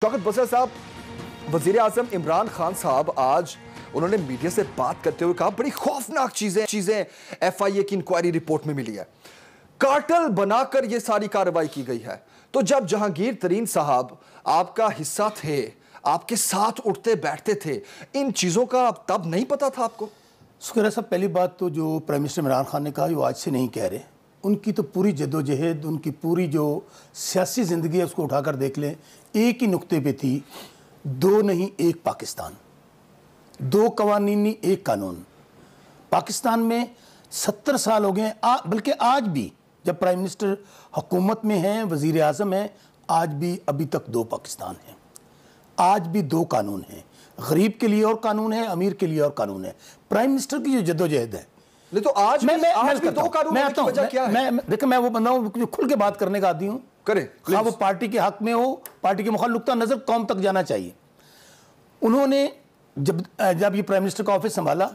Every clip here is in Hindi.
शौकत बसर साहब, वजीर आजम इमरान खान साहब आज उन्होंने मीडिया से बात करते हुए कहा बड़ी खौफनाक चीजें FIA की इंक्वायरी रिपोर्ट में मिली है, कार्टेल बनाकर यह सारी कार्रवाई की गई है। तो जब जहांगीर तरीन साहब आपका हिस्सा थे, आपके साथ उठते बैठते थे, इन चीजों का तब नहीं पता था आपको? शुक्र है साहब, पहली बात तो जो प्राइम मिनिस्टर इमरान खान ने कहा वो आज से नहीं कह रहे, उनकी तो पूरी जद्दोजहद, उनकी पूरी जो सियासी ज़िंदगी है उसको उठाकर देख लें, एक ही नुक्ते पे थी, दो नहीं एक पाकिस्तान, दो कवानीनी एक कानून। पाकिस्तान में 70 साल हो गए, बल्कि आज भी जब प्राइम मिनिस्टर हुकूमत में हैं, वज़ीर आज़म हैं, आज भी अभी तक दो पाकिस्तान हैं, आज भी दो कानून हैं। गरीब के लिए और कानून है, अमीर के लिए और कानून है। प्राइम मिनिस्टर की जो जद्दोजहद है, नहीं तो आज भी दो कानून मैं आता हूं, देखिए मैं वो बंदा हूं जो खुल के बात करने का आदी हूं, करें हाँ, वो पार्टी के हक में हो, पार्टी के मुखालिफ नुक्ता नजर कौम तक जाना चाहिए। उन्होंने जब ये प्राइम मिनिस्टर का ऑफिस संभाला,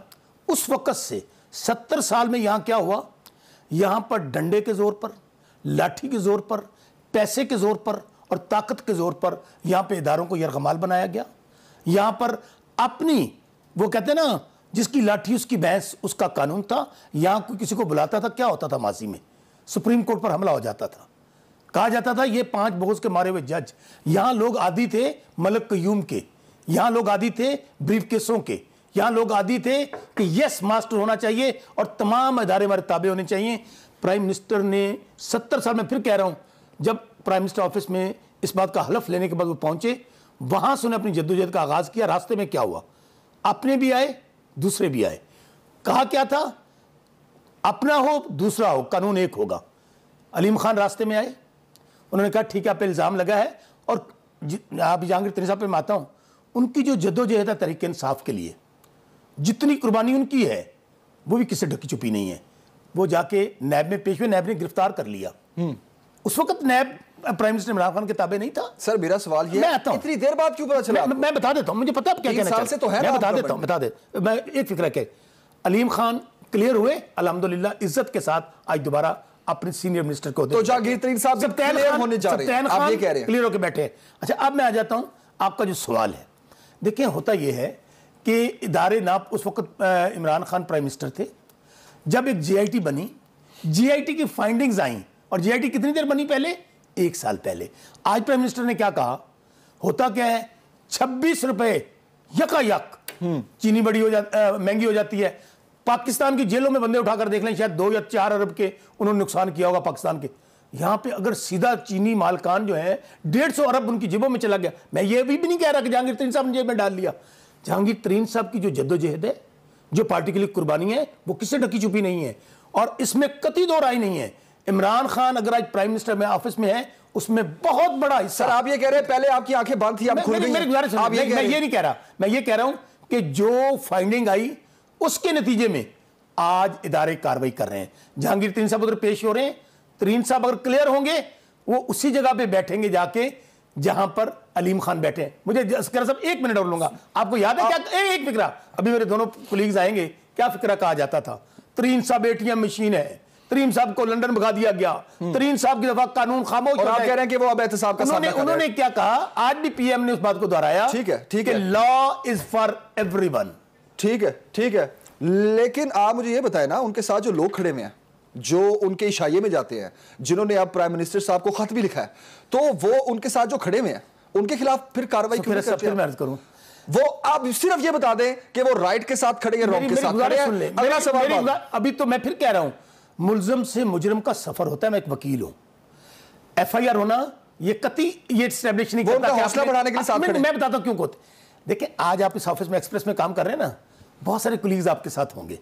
उस वक्त से 70 साल में यहां क्या हुआ, यहां पर डंडे के जोर पर, लाठी के जोर पर, पैसे के जोर पर और ताकत के जोर पर यहां पे इदारों को यरगमाल बनाया गया। यहां पर अपनी, वो कहते हैं ना, जिसकी लाठी उसकी भैंस उसका कानून था। यहां कोई किसी को बुलाता था, क्या होता था माजी में, सुप्रीम कोर्ट पर हमला हो जाता था, कहा जाता था ये 5 बोझ के मारे हुए जज। यहां लोग आदी थे मलक कयूम के, यहां लोग आदी थे ब्रीफ केसों के, यहां लोग आदी थे कि यस मास्टर होना चाहिए और तमाम इदारे हमारे ताबे होने चाहिए। प्राइम मिनिस्टर ने 70 साल में, फिर कह रहा हूं, जब प्राइम मिनिस्टर ऑफिस में इस बात का हलफ लेने के बाद वो पहुंचे, वहां से उन्हें अपनी जद्दोजहद का आगाज किया। रास्ते में क्या हुआ, अपने भी आए, दूसरे भी आए। कहा क्या था, अपना हो दूसरा हो, कानून एक होगा। अलीम खान रास्ते में आए, उन्होंने कहा ठीक है, आप पे इल्ज़ाम लगा है और आप जहांगीर तरीन साहब पे मैं आता हूं, उनकी जो जद्दोजहद है तहरीक इंसाफ के लिए, जितनी कुर्बानी उनकी है वो भी किसी ढकी छुपी नहीं है। वो जाके नैब में पेश हुए, नैब ने गिरफ्तार कर लिया। उस वक्त नैब प्राइम मिनिस्टर इमरान खान के ताबे नहीं था। सर मेरा सवाल ये है, इतनी देर बाद क्यों पता चला? मैं बता देता हूं, मुझे पता है क्या कहना चाहते हैं, तो है, मैं बता देता हूं, मैं एक फिक्र है। अलीम खान क्लियर हुए अल्हम्दुलिल्लाह, इज्जत के साथ आज दोबारा अपने सीनियर मिनिस्टर को, तो जहांगीर तरीन साहब जब क्लियर होने जा रहे हैं, आप ये कह रहे हैं क्लियर होकर बैठे हैं। अच्छा, अब मैं आ जाता हूं, आपका जो सवाल है, देखिए होता यह है कि इदारे नाप, उस वक्त इमरान खान प्राइम मिनिस्टर थे, जब एक GIT बनी, GIT की फाइंडिंग्स आई, और GIT कितनी देर बनी पहले, 1 साल पहले। आज प्राइम मिनिस्टर ने क्या कहा, होता क्या है, 26 रुपए यकायक चीनी बड़ी महंगी हो जाती है। पाकिस्तान की जेलों में बंदे उठाकर देख लें, शायद 2 या 4 अरब के उन्होंने नुकसान किया होगा पाकिस्तान के। यहां पे अगर सीधा चीनी मालकान जो है 150 अरब उनकी जेबों में चला गया। मैं ये भी नहीं कह रहा कि जहांगीर तरीन साहब ने जेब में डाल लिया। जहांगीर तरीन साहब की जो जद्दोजहद है, जो पार्टी के लिए कुर्बानी है, वो किससे ढकी छुपी नहीं है, और इसमें कतई दो राय नहीं है। इमरान खान अगर आज प्राइम मिनिस्टर में ऑफिस में है, उसमें बहुत बड़ा हिस्सा। सर आप ये कह रहे हैं पहले आपकी आंखें बंद थी, अब खुल गई हैं। मैं ये नहीं कह रहा, मैं ये कह रहा हूं कि जो फाइंडिंग आई उसके नतीजे में आज इदारे कार्रवाई कर रहे हैं। जहांगीर तरीन साहब उधर पेश हो रहे हैं। तरीन साहब अगर क्लियर होंगे, वो उसी जगह पे बैठेंगे जाके जहां पर अलीम खान बैठे हैं। मुझे सब 1 मिनट और लूंगा। आपको याद है क्या, एक फिक्रा, अभी मेरे दोनों कुलीग्स आएंगे, क्या फिक्रा कहा जाता था, तरीन साहब ATM मशीन है, तरीन साहब को लंदन भगा दिया गया, तरीन साहब की दफा कानून खामोश, और आप कह रहे हैं कि वो अब एहतसाब का सामना कर रहे हैं। उन्होंने क्या कहा, आज भी PM ने उस बात को दोहराया, ठीक है, लॉ इज फॉर एवरीवन। ठीक है, लेकिन आप मुझे ये बताएं ना, उनके साथ जो लोग खड़े हुए हैं, जो उनके इशाये में जाते हैं, जिन्होंने अब प्राइम मिनिस्टर साहब को खत भी लिखा है, तो वो उनके साथ जो खड़े हुए हैं, उनके खिलाफ फिर कार्रवाई क्यों नहीं करते? फिर मैं अर्ज करूं, वो आप सिर्फ ये बता दें कि वो राइट के साथ खड़े हैं, रॉन्ग के साथ खड़े हैं। अगला सवाल, अभी तो मैं फिर कह रहा हूं, मुल्ज़िम से मुजरिम का सफर होता है। मैं एक वकील हूं, FIR होना ये कति ये एस्टैब्लिश नहीं करता कि हौसला बढ़ाने के लिए साथ खड़े। मैं बताता हूं क्यों होते। देखिए, आज आप इस ऑफिस में एक्सप्रेस में काम कर रहे हैं ना, बहुत सारे कुलीग्स आपके साथ होंगे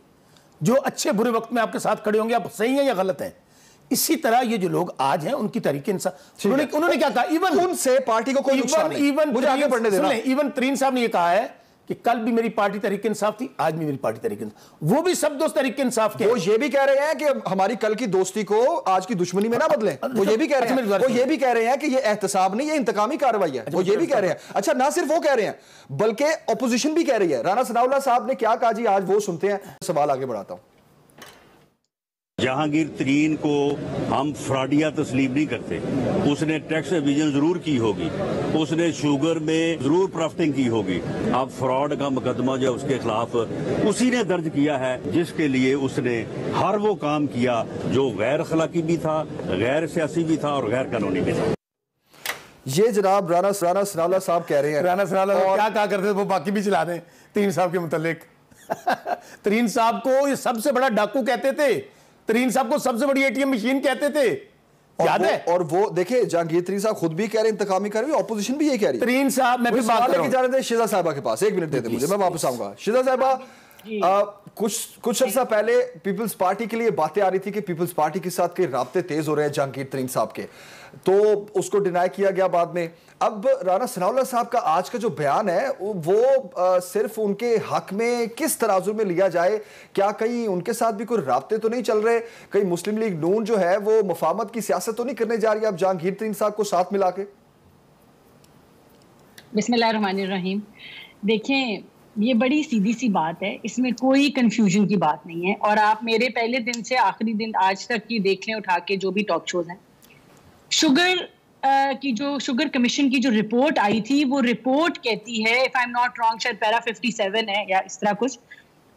जो अच्छे बुरे वक्त में आपके साथ खड़े होंगे, आप सही हैं या गलत हैं। इसी तरह ये जो लोग आज हैं, उनकी तरीके इंसाफ, उन्होंने क्या कहा, इवन उनसे पार्टी को कोई नुकसान नहीं। मुझे आगे बढ़ने देना। इवन तरीन साहब ने ये कहा है कि कल भी मेरी पार्टी तहरीक इंसाफ थी, आज भी मेरी पार्टी तहरीक इंसाफ, वो भी सब दोस्त तहरीक इंसाफ के। वो ये भी कह रहे हैं कि हमारी कल की दोस्ती को आज की दुश्मनी में ना बदलें। वो ये भी कह रहे हैं, वो ये भी कह रहे हैं कि ये एहतसाब नहीं, ये इंतकामी कार्रवाई है। वो ये भी कह रहे हैं। अच्छा, ना सिर्फ वो कह रहे हैं, बल्कि ऑपोजिशन भी कह रही है। राना सनाउल्लाह साहब ने क्या कहा जी, आज वो सुनते हैं। सवाल आगे बढ़ाता हूं। जहांगीर तरीन को हम फ्रॉडिया तस्लीम नहीं करते। उसने टैक्स एविजन जरूर की होगी, उसने शुगर में जरूर प्रॉफिटिंग की होगी। अब फ्रॉड का मुकदमा जो उसके खिलाफ उसी ने दर्ज किया है, जिसके लिए उसने हर वो काम किया जो गैर अखलाकी भी था, गैर सियासी भी था और गैर कानूनी भी था। ये जनाब राना सनाउल्लाह साहब कह रहे हैं। राना सनाउल्लाह क्या कहा करते थे वो बाकी भी चला दें तरीन साहब के मुतालिक। तरीन साहब को ये सबसे बड़ा डाकू कहते थे, तरीन साहब को सबसे बड़ी एटीएम मशीन कहते थे, याद है? और वो देखिए जहांगीर तरीन साहब खुद भी कह रहे हैं इंतकामी कर रही है, ऑपोजिशन भी ये कह रही है। तरीन साहब मैं भी बात लेके जा रहे थे शिजा साहिबा के पास, 1 मिनट दे दे मुझे, मैं वापस आऊंगा। शिजा साहिबा, कुछ अर्सा पहले पीपल्स पार्टी के लिए बातें आ रही थी कि पीपल्स पार्टी के साथ के राब्ते तेज हो रहे हैं जहांगीर तरीन साहब के, तो उसको डिनाई किया गया बाद में। अब राना सनाउल्लाह साहब का आज का जो बयान है वो सिर्फ उनके हक में किस तराजू में लिया जाए? क्या कहीं उनके साथ भी कोई राब्ते तो नहीं चल रहे? कहीं मुस्लिम लीग नून जो है वो मुफाहमत की सियासत तो नहीं करने जा रही है अब जहांगीर तरीन साहब को साथ मिला के? बिस्मिल्लाहिर्रहमानिर्रहीम। देखें, ये बड़ी सीधी सी बात है, इसमें कोई कंफ्यूजन की बात नहीं है। और आप मेरे पहले दिन से आखिरी दिन आज तक की देख लें उठा के जो भी टॉक शोज हैं, शुगर कमीशन की जो रिपोर्ट आई थी, वो रिपोर्ट कहती है, if I am not wrong, शायद पैरा 57 है या इस तरह कुछ,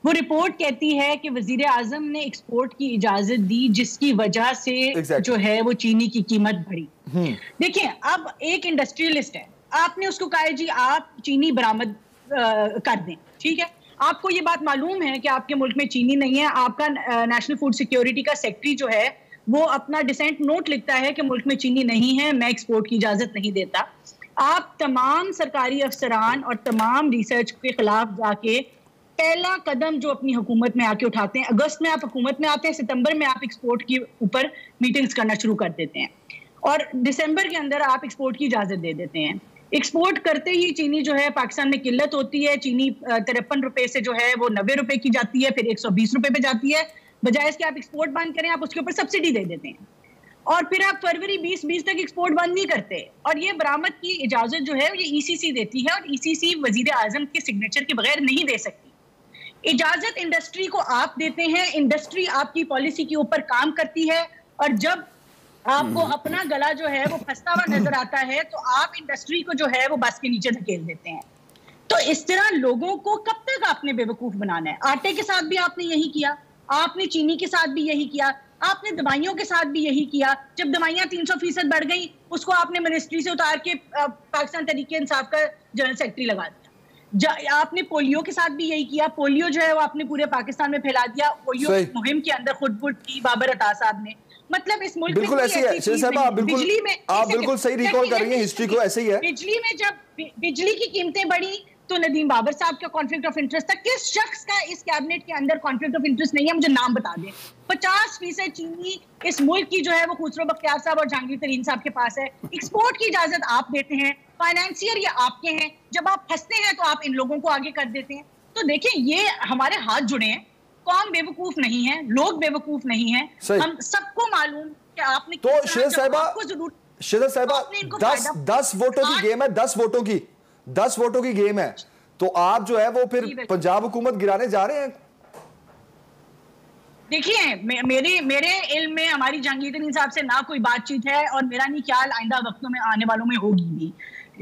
वो रिपोर्ट कहती है कि वजीर आजम ने एक्सपोर्ट की इजाजत दी, जिसकी वजह से जो है वो चीनी की कीमत बढ़ी। देखिए, अब एक इंडस्ट्रियलिस्ट है, आपने उसको कहा जी आप चीनी बरामद कर दें, ठीक है। आपको ये बात मालूम है कि आपके मुल्क में चीनी नहीं है, आपका नेशनल फूड सिक्योरिटी का सेक्रेटरी जो है वो अपना डिसेंट नोट लिखता है कि मुल्क में चीनी नहीं है, मैं एक्सपोर्ट की इजाजत नहीं देता। आप तमाम सरकारी अफसरान और तमाम रिसर्च के खिलाफ जाके पहला कदम जो अपनी हुकूमत में आके उठाते हैं, अगस्त में आप हुकूमत में आते हैं, सितंबर में आप एक्सपोर्ट के ऊपर मीटिंग्स करना शुरू कर देते हैं और दिसंबर के अंदर आप एक्सपोर्ट की इजाजत दे देते हैं। एक्सपोर्ट करते ही चीनी जो है पाकिस्तान में किल्लत होती है, चीनी 53 रुपए से जो है वो 90 रुपए की जाती है, फिर 120 रुपए पे जाती है। बजाय इसके आप एक्सपोर्ट बंद करें, आप उसके ऊपर सब्सिडी दे देते हैं और फिर आप फरवरी 2020 तक एक्सपोर्ट बंद नहीं करते। और ये बरामद की इजाजत जो है ये ईसीसी देती है और ईसीसी वजीर आजम के सिग्नेचर के बगैर नहीं दे सकती। इजाजत इंडस्ट्री को आप देते हैं, इंडस्ट्री आपकी पॉलिसी के ऊपर काम करती है और जब आपको अपना गला जो है वो फंसता हुआ नजर आता है तो आप इंडस्ट्री को जो है वो बस के नीचे धकेल देते हैं। तो इस तरह लोगों को कब तक आपने बेवकूफ बनाना है? आटे के साथ भी आपने यही किया, आपने चीनी के साथ भी यही किया, आपने दवाइयों के साथ भी यही किया। जब दवाइयां 300% बढ़ गई, उसको आपने मिनिस्ट्री से उतार के पाकिस्तान तहरीक इंसाफ का जनरल सेक्रेटरी लगा दिया। आपने पोलियो के साथ भी यही किया, पोलियो जो है वो आपने पूरे पाकिस्तान में फैला दिया। पोलियो मुहिम के अंदर खुद की बाबर अता साहब ने, मतलब इस मुल्क बिल्कुल ऐसी है आप बिल्कुल सही रिकॉल कर रही हैं हिस्ट्री को, ऐसे ही है। बिजली में जब बिजली की कीमतें बढ़ी तो नदीम बाबर साहब का कॉन्फ्लिक्ट ऑफ इंटरेस्ट था। किस शख्स का इस कैबिनेट के अंदर कॉन्फ्लिक्ट ऑफ इंटरेस्ट नहीं है, मुझे नाम बता दें। 50% चीनी इस मुल्क की जो है वो खुसरो बख्तियार साहब और जहांगीर तरीन साहब के पास है। एक्सपोर्ट की इजाजत आप देते हैं, फाइनेंसियर ये आपके हैं, जब आप फंसते हैं तो आप इन लोगों को आगे कर देते हैं। तो देखिए, ये हमारे हाथ जुड़े हैं, कौम बेवकूफ नहीं है, लोग बेवकूफ नहीं है, हम सबको मालूम कि आपने तो शेर साहिबा 10 वोटों की गेम है, 10 वोटों की गेम है, तो आप जो है वो फिर पंजाब हुकूमत गिराने जा रहे हैं। देखिए, मेरे इल्म में हमारी जहांगीर तरीन साहब से ना कोई बातचीत है और मेरा नहीं ख्याल आइंदा वक्तों में आने वालों में होगी भी।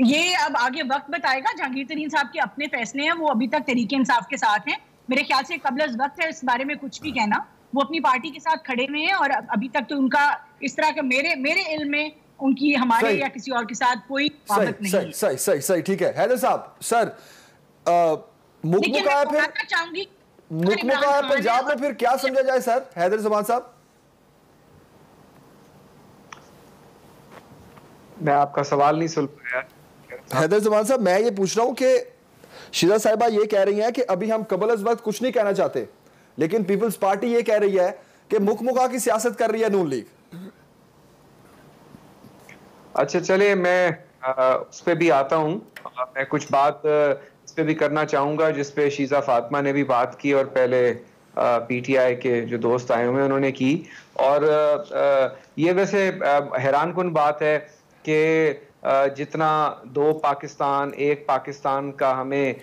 ये अब आगे वक्त बताएगा। जहांगीर तरीन साहब के अपने फैसले हैं, वो अभी तक तहरीक इंसाफ के साथ हैं। मेरे ख्याल से कबल वक्त है इस बारे में कुछ भी कहना। वो अपनी पार्टी के साथ खड़े हुए हैं और अभी तक तो उनका इस तरह का मेरे इल्म में उनकी हमारे या किसी और के साथ कोई बात नहीं है। सही ठीक है। हैदर साहब, सर मुकमुका पंजाब में फिर क्या समझा जाए सर? हैदर जमान साहब, मैं आपका सवाल नहीं सुन पाया। हैदर जमान साहब, मैं ये पूछ रहा हूं कि शिजा साहिबा ये कह रही हैं कि अभी हम कबल अज वक्त कुछ नहीं कहना चाहते, लेकिन पीपल्स पार्टी ये कह रही है कि मुकमुका की सियासत कर रही है नून लीग। अच्छा, चलिए मैं उस पर भी आता हूँ। मैं कुछ बात इस पे भी करना चाहूँगा जिस पे शीजा फातिमा ने भी बात की और पहले पीटीआई के जो दोस्त आए हुए उन्होंने की। और ये वैसे हैरानकुन बात है कि जितना 2 पाकिस्तान 1 पाकिस्तान का हमें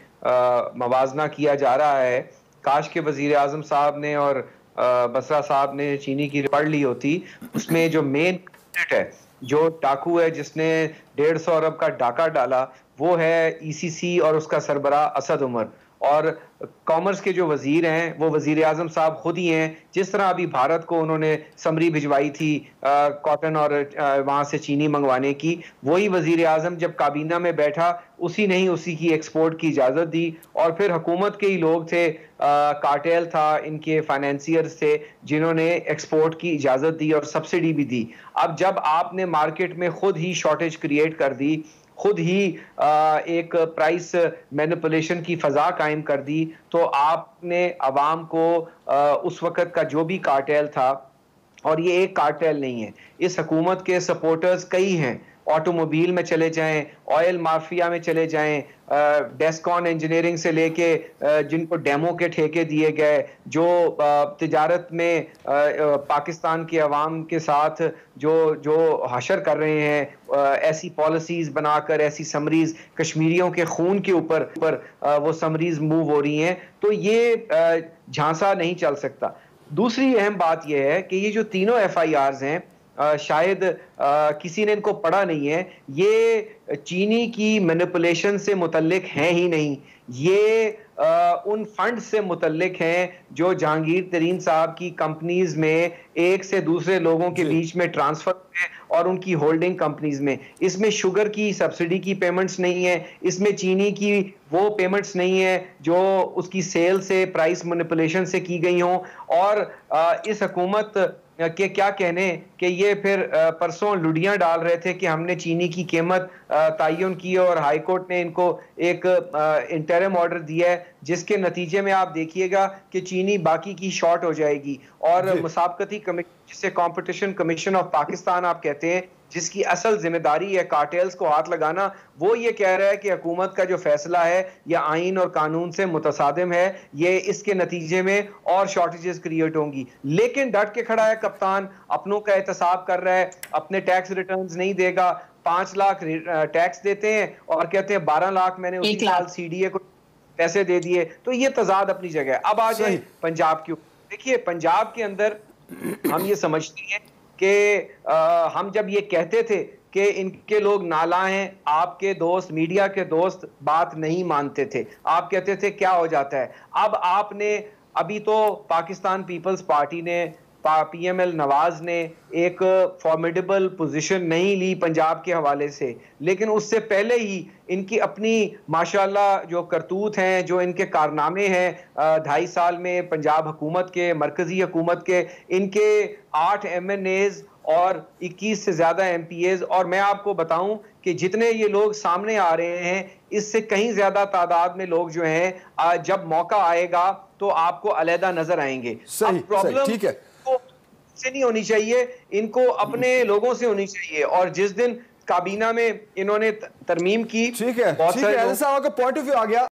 मवाजना किया जा रहा है, काश के वजीर आजम साहब ने और बसरा साहब ने चीनी की पढ़ ली होती, उसमें जो मेन है, जो डाकू है जिसने 150 अरब का डाका डाला, वो है ईसीसी और उसका सरबराह असद उमर। और कॉमर्स के जो वजीर हैं वो वजीर आजम साहब खुद ही हैं। जिस तरह अभी भारत को उन्होंने समरी भिजवाई थी कॉटन और वहाँ से चीनी मंगवाने की, वही वजीर आजम जब काबीना में बैठा उसी ने ही उसी की एक्सपोर्ट की इजाज़त दी। और फिर हुकूमत के ही लोग थे, कार्टेल था, इनके फाइनेंसियर्स थे जिन्होंने एक्सपोर्ट की इजाज़त दी और सब्सिडी भी दी। अब जब आपने मार्केट में खुद ही शॉर्टेज क्रिएट कर दी, खुद ही एक प्राइस मैनिपुलेशन की फजा कायम कर दी, तो आपने अवाम को उस वक़्त का जो भी कार्टेल था, और ये एक कार्टेल नहीं है, इस हुकूमत के सपोर्टर्स कई हैं, ऑटोमोबाइल में चले जाएं, ऑयल माफिया में चले जाएं, डेस्कॉन इंजीनियरिंग से लेके जिनको डेमो के ठेके दिए गए, जो तिजारत में पाकिस्तान के अवाम के साथ जो हशर कर रहे हैं, ऐसी पॉलिसीज बनाकर, ऐसी समरीज कश्मीरियों के खून के ऊपर वो समरीज मूव हो रही हैं। तो ये झांसा नहीं चल सकता। दूसरी अहम बात यह है कि ये जो तीनों FIRs हैं, शायद किसी ने इनको पढ़ा नहीं है, ये चीनी की मैनिपुलेशन से मुतल्लिक हैं ही नहीं, ये उन फंड से मुतल्लिक हैं जो जहांगीर तरीन साहब की कंपनीज में एक से दूसरे लोगों के बीच में ट्रांसफर है और उनकी होल्डिंग कंपनीज में। इसमें शुगर की सब्सिडी की पेमेंट्स नहीं है, इसमें चीनी की वो पेमेंट्स नहीं है जो उसकी सेल से, प्राइस मैनिपुलेशन से की गई हों। और इस हुकूमत के क्या कहने कि ये फिर परसों लुडियां डाल रहे थे कि हमने चीनी की कीमत तयन की और हाई कोर्ट ने इनको एक इंटरिम ऑर्डर दिया है, जिसके नतीजे में आप देखिएगा कि चीनी बाकी की शॉर्ट हो जाएगी। और मुसाबकती कमीशन, जिसे कंपटीशन कमीशन ऑफ पाकिस्तान आप कहते हैं, जिसकी असल जिम्मेदारी है कार्टेल्स को हाथ लगाना, वो ये कह रहा है कि हुकूमत का जो फैसला है या आइन और कानून से मुतसादिम है, ये इसके नतीजे में और शॉर्टेजेस क्रिएट होंगी। लेकिन डट के खड़ा है कप्तान, अपनों का एहतसाब कर रहा है, अपने टैक्स रिटर्न्स नहीं देगा, 5 लाख टैक्स देते हैं और कहते हैं 12 लाख मैंने उसी साल CDA को पैसे दे दिए। तो ये तजाद अपनी जगह है। अब आ जाए पंजाब के ऊपर। देखिए, पंजाब के अंदर हम ये समझते हैं कि हम जब ये कहते थे कि इनके लोग नाला हैं, आपके दोस्त, मीडिया के दोस्त बात नहीं मानते थे, आप कहते थे क्या हो जाता है। अब आपने, अभी तो पाकिस्तान पीपल्स पार्टी ने, PML नवाज ने एक फॉर्मिडेबल पोजीशन नहीं ली पंजाब के हवाले से, लेकिन उससे पहले ही इनकी अपनी माशाल्लाह जो करतूत हैं, जो इनके कारनामे हैं 2.5 साल में पंजाब हुकूमत के, मरकजी हुकूमत के, इनके 8 MNAs और 21 से ज़्यादा MPAs। और मैं आपको बताऊं कि जितने ये लोग सामने आ रहे हैं, इससे कहीं ज़्यादा तादाद में लोग जो हैं, जब मौका आएगा तो आपको अलहदा नजर आएंगे। प्रॉब्लम ठीक है से नहीं होनी चाहिए, इनको अपने लोगों से होनी चाहिए। और जिस दिन काबीना में इन्होंने तरमीम की, ठीक है, बहुत सारे पॉइंट ऑफ व्यू आ गया।